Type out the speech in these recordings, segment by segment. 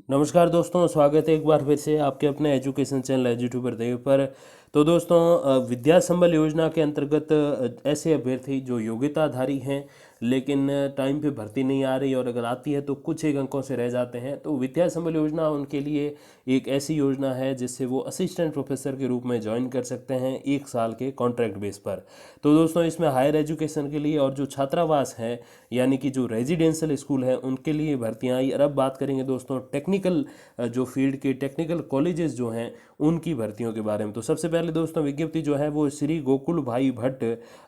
नमस्कार दोस्तों, स्वागत है एक बार फिर से आपके अपने एजुकेशन चैनल एजुट्यूबर देव पर। तो दोस्तों, विद्या संबल योजना के अंतर्गत ऐसे अभ्यर्थी जो योग्यताधारी हैं लेकिन टाइम पे भर्ती नहीं आ रही, और अगर आती है तो कुछ एक अंकों से रह जाते हैं, तो विद्या संबल योजना उनके लिए एक ऐसी योजना है जिससे वो असिस्टेंट प्रोफेसर के रूप में ज्वाइन कर सकते हैं 1 साल के कॉन्ट्रैक्ट बेस पर। तो दोस्तों, इसमें हायर एजुकेशन के लिए और जो छात्रावास है यानी कि जो रेजिडेंशियल स्कूल है उनके लिए भर्तियां आई। और अब बात करेंगे दोस्तों टेक्निकल जो फील्ड के टेक्निकल कॉलेजेस जो हैं उनकी भर्तियों के बारे में। तो सबसे पहले दोस्तों, विज्ञप्ति जो है वो श्री गोकुल भाई भट्ट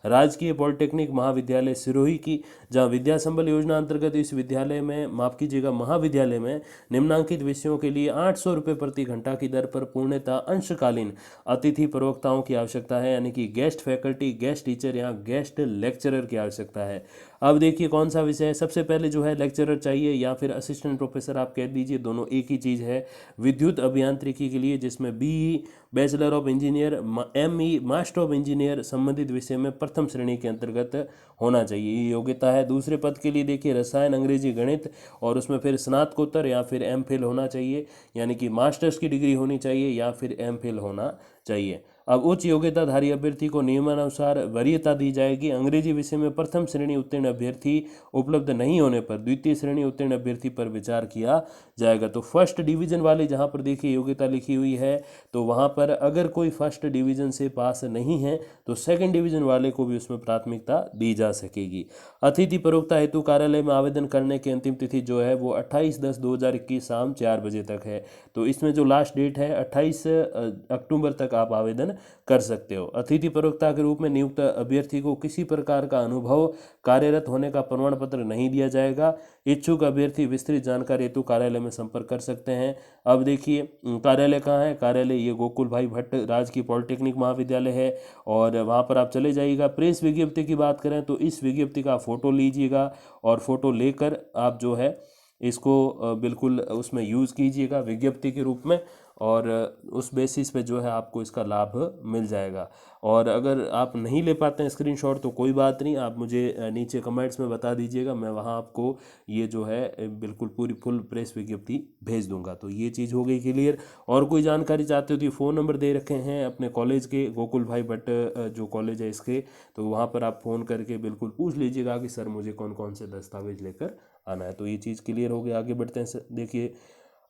राजकीय पॉलिटेक्निक महाविद्यालय सिरोही की, जहां विद्या संबल योजना अंतर्गत इस विद्यालय में, माफ कीजिएगा महाविद्यालय में, निम्नांकित विषयों के लिए 800 रुपये प्रति घंटा की दर पर पूर्णतः अंशकालीन अतिथि प्रवक्ताओं की आवश्यकता है, यानी कि गेस्ट फैकल्टी, गेस्ट टीचर या गेस्ट लेक्चरर की आवश्यकता है। अब देखिए कौन सा विषय है। सबसे पहले जो है लेक्चरर चाहिए या फिर असिस्टेंट प्रोफेसर आप कह दीजिए, दोनों एक ही चीज़ है। विद्युत अभियांत्रिकी के लिए जिसमें BE, bachelor of engineer, ME, master of engineer संबंधित विषय में प्रथम श्रेणी के अंतर्गत होना चाहिए, ये योग्यता है। दूसरे पद के लिए देखिए रसायन, अंग्रेजी, गणित, और उसमें फिर स्नातकोत्तर या फिर एमफिल होना चाहिए, यानी कि मास्टर्स की डिग्री होनी चाहिए या फिर एमफिल होना चाहिए। अब उच्च योग्यताधारी अभ्यर्थी को नियमानुसार वरीयता दी जाएगी। अंग्रेजी विषय में प्रथम श्रेणी उत्तीर्ण अभ्यर्थी उपलब्ध नहीं होने पर द्वितीय श्रेणी उत्तीर्ण अभ्यर्थी पर विचार किया जाएगा। तो फर्स्ट डिवीजन वाले जहां पर देखिए योग्यता लिखी हुई है, तो वहां पर अगर कोई फर्स्ट डिवीजन से पास नहीं है तो सेकंड डिवीजन वाले को भी उसमें प्राथमिकता दी जा सकेगी। अतिथि प्रवक्ता हेतु कार्यालय में आवेदन करने की अंतिम तिथि जो है वो 28/10/2021 शाम 4 बजे तक है। तो इसमें जो लास्ट डेट है 28 अक्टूबर तक आप आवेदन कर सकते हो। अतिथि प्रवक्ता के रूप में नियुक्त अभ्यर्थी को किसी प्रकार का अनुभव, कार्यरत होने का प्रमाण पत्र नहीं दिया जाएगा। इच्छुक अभ्यर्थी विस्तृत जानकारी हेतु कार्यालय में संपर्क कर सकते हैं। अब देखिए कार्यालय कहाँ है। कार्यालय ये गोकुल भाई भट्ट राजकीय पॉलिटेक्निक महाविद्यालय है, और वहाँ पर आप चले जाइएगा। प्रेस विज्ञप्ति की बात करें तो इस विज्ञप्ति का फोटो लीजिएगा, और फोटो लेकर आप जो है इसको बिल्कुल उसमें यूज़ कीजिएगा विज्ञप्ति के रूप में, और उस बेसिस पे जो है आपको इसका लाभ मिल जाएगा। और अगर आप नहीं ले पाते हैं स्क्रीनशॉट तो कोई बात नहीं, आप मुझे नीचे कमेंट्स में बता दीजिएगा, मैं वहाँ आपको ये जो है बिल्कुल पूरी फुल प्रेस विज्ञप्ति भेज दूंगा। तो ये चीज़ हो गई क्लियर। और कोई जानकारी चाहते हो तो फ़ोन नंबर दे रखे हैं अपने कॉलेज के, गोकुल भाई भट्ट जो कॉलेज है इसके, तो वहाँ पर आप फ़ोन करके बिल्कुल पूछ लीजिएगा कि सर मुझे कौन कौन से दस्तावेज लेकर आना है। तो ये चीज़ क्लियर हो गई। आगे बढ़ते हैं। देखिए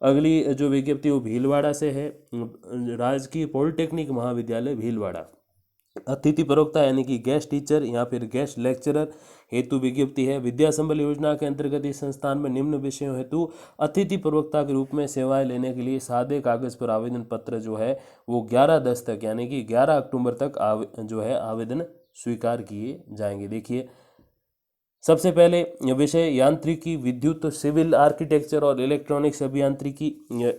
अगली जो विज्ञप्ति वो भीलवाड़ा से है। राजकीय पॉलिटेक्निक महाविद्यालय भीलवाड़ा, अतिथि प्रवक्ता यानी कि गेस्ट टीचर या फिर गेस्ट लेक्चरर हेतु विज्ञप्ति है। विद्या संबल योजना के अंतर्गत इस संस्थान में निम्न विषयों हेतु अतिथि प्रवक्ता के रूप में सेवाएं लेने के लिए सादे कागज पर आवेदन पत्र जो है वो 11/10 तक यानी कि 11 अक्टूबर तक जो है आवेदन स्वीकार किए जाएंगे। देखिए सबसे पहले विषय यांत्रिकी, विद्युत, सिविल, आर्किटेक्चर और इलेक्ट्रॉनिक्स अभियांत्रिकी।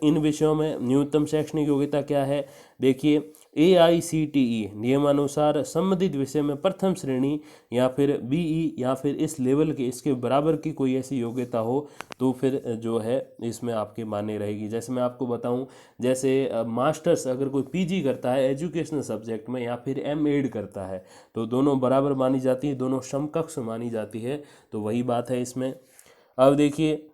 इन विषयों में न्यूनतम शैक्षणिक योग्यता क्या है। देखिए AICTE नियमानुसार संबंधित विषय में प्रथम श्रेणी या फिर BE या फिर इस लेवल के इसके बराबर की कोई ऐसी योग्यता हो तो फिर जो है इसमें आपके मान्य रहेगी। जैसे मैं आपको बताऊं, जैसे मास्टर्स अगर कोई PG करता है एजुकेशनल सब्जेक्ट में या फिर MEd करता है तो दोनों बराबर मानी जाती है, दोनों समकक्ष मानी जाती है। तो वही बात है इसमें। अब देखिए,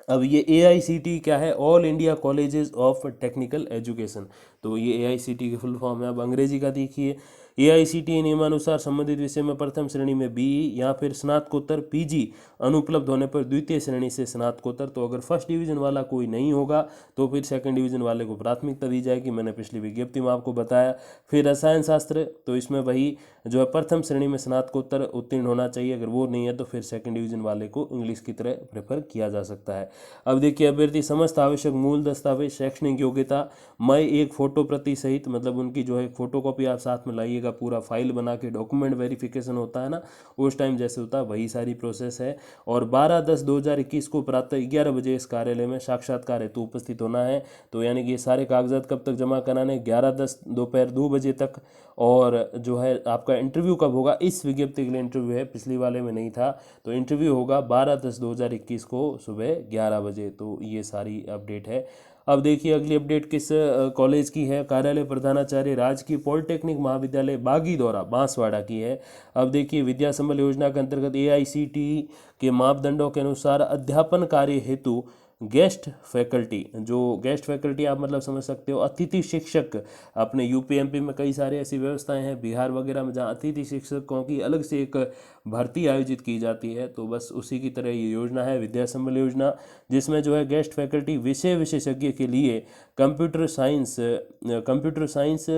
अब ये AICTE क्या है, all India colleges of technical education. तो ये AICTE की फुल फॉर्म है। अब अंग्रेजी का देखिए, AICTE नियमानुसार संबंधित विषय में प्रथम श्रेणी में BE या फिर स्नातकोत्तर PG अनुपलब्ध होने पर द्वितीय श्रेणी से स्नातकोत्तर। तो अगर फर्स्ट डिवीजन वाला कोई नहीं होगा तो फिर सेकंड डिवीजन वाले को प्राथमिकता दी जाएगी, मैंने पिछली विज्ञप्ति में आपको बताया। फिर रसायन शास्त्र, तो इसमें वही जो है प्रथम श्रेणी में स्नातकोत्तर उत्तीर्ण होना चाहिए, अगर वो नहीं है तो फिर सेकंड डिवीजन वाले को इंग्लिश की तरह प्रेफर किया जा सकता है। अब देखिए अभ्यर्थी समस्त आवश्यक मूल दस्तावेज, शैक्षणिक योग्यता, मैं एक फोटो प्रति सहित, मतलब उनकी जो है फोटो कॉपी आप साथ में लाइएगा, पूरा फाइल बना के डॉक्यूमेंट वेरिफिकेशन होता है ना उस टाइम जैसे होता है वही सारी प्रोसेस है। और 12/10/2021 को प्रातः 11 बजे इस कार्यालय में साक्षात्कार हेतु उपस्थित होना है। तो यानी कि ये सारे कागजात कब तक जमा कराने, 11/10 दोपहर 2 बजे तक। और जो है आपका इंटरव्यू कब होगा, इस विज्ञप्ति के लिए इंटरव्यू है, पिछली वाले में नहीं था। तो इंटरव्यू होगा 12/10/2021 को सुबह 11 बजे। तो ये सारी अपडेट है। अब देखिए अगली अपडेट किस कॉलेज की है। कार्यालय प्रधानाचार्य राजकीय पॉलिटेक्निक महाविद्यालय बागीदौरा बांसवाड़ा की है। अब देखिए विद्या संबल योजना के अंतर्गत AICTE के मापदंडों के अनुसार अध्यापन कार्य हेतु गेस्ट फैकल्टी, जो गेस्ट फैकल्टी आप मतलब समझ सकते हो अतिथि शिक्षक। अपने यूपी एमपी में कई सारे ऐसी व्यवस्थाएं हैं, बिहार वगैरह में, जहाँ अतिथि शिक्षकों की अलग से एक भर्ती आयोजित की जाती है। तो बस उसी की तरह ये योजना है विद्या संबल योजना, जिसमें जो है गेस्ट फैकल्टी विषय विशेषज्ञ के लिए कंप्यूटर साइंस,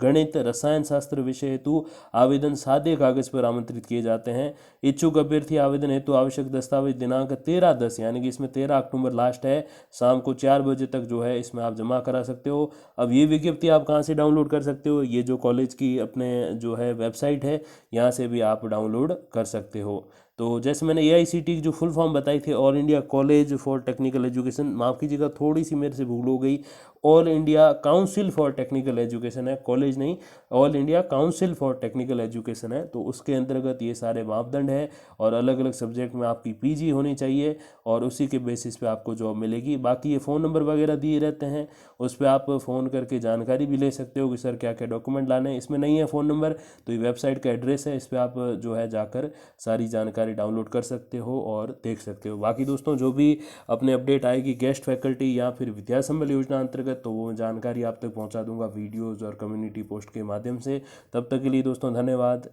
गणित, रसायन शास्त्र विषय हेतु आवेदन सादे कागज पर आमंत्रित किए जाते हैं। इच्छुक अभ्यर्थी आवेदन हेतु आवश्यक दस्तावेज दिनांक 13/10, यानी कि इसमें 13 अक्टूबर लास्ट है, शाम को 4 बजे तक जो है इसमें आप जमा करा सकते हो। अब ये विज्ञप्ति आप कहाँ से डाउनलोड कर सकते हो, ये जो कॉलेज की अपने जो है वेबसाइट है, यहाँ से भी आप डाउनलोड कर सकते हो। तो जैसे मैंने एआईसीटी की जो फुल फॉर्म बताई थी, all India college for technical education, माफ़ कीजिएगा थोड़ी सी मेरे से भूल हो गई, all India council for technical education है, कॉलेज नहीं, all India council for technical education है। तो उसके अंतर्गत ये सारे मापदंड हैं, और अलग अलग सब्जेक्ट में आपकी पीजी होनी चाहिए, और उसी के बेसिस पे आपको जॉब मिलेगी। बाकी ये फ़ोन नंबर वगैरह दिए रहते हैं, उस पर आप फ़ोन करके जानकारी भी ले सकते हो कि सर क्या क्या डॉक्यूमेंट लाने हैं। इसमें नहीं है फ़ोन नंबर, तो ये वेबसाइट का एड्रेस है, इस पर आप जो है जाकर सारी जानकारी डाउनलोड कर सकते हो और देख सकते हो। बाकी दोस्तों जो भी अपने अपडेट आएगी गेस्ट फैकल्टी या फिर विद्या संबल योजना अंतर्गत, तो वो जानकारी आप तक पहुंचा दूंगा वीडियोज़ और कम्युनिटी पोस्ट के माध्यम से। तब तक के लिए दोस्तों धन्यवाद।